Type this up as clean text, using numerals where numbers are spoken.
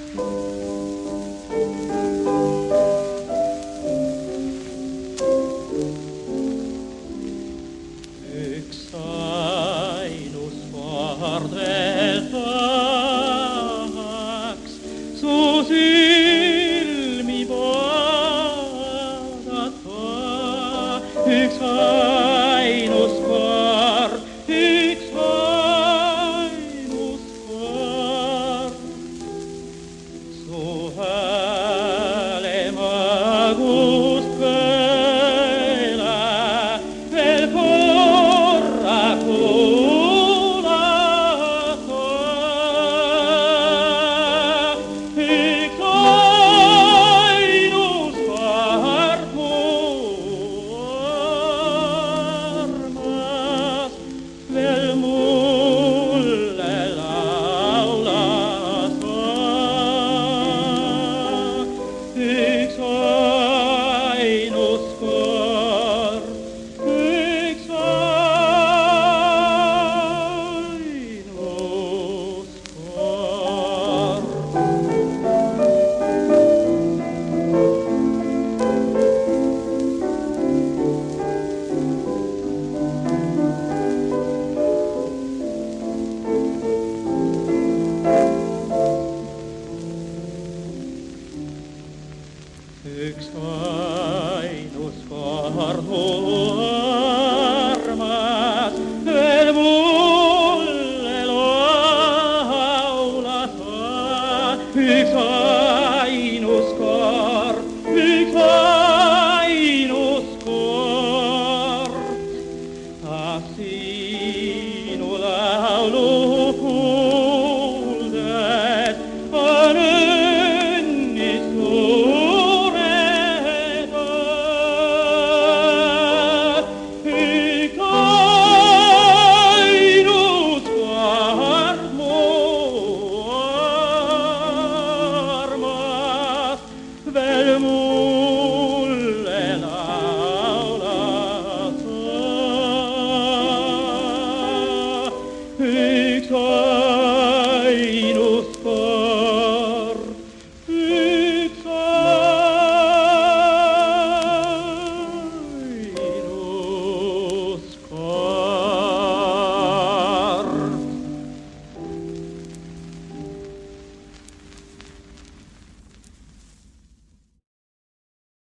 Üks ainus kord veel tahaks su silmi vaadata. Üks ainus kord, üks ainus kord. Su hääle magust kõla veel korra kuulata. Üks ainus kord, mu armas, veel mulle laula sa. Üks ainus kord, üks ainus kord. Üks ainus kord, mu armas, veel mulle laula sa. Üks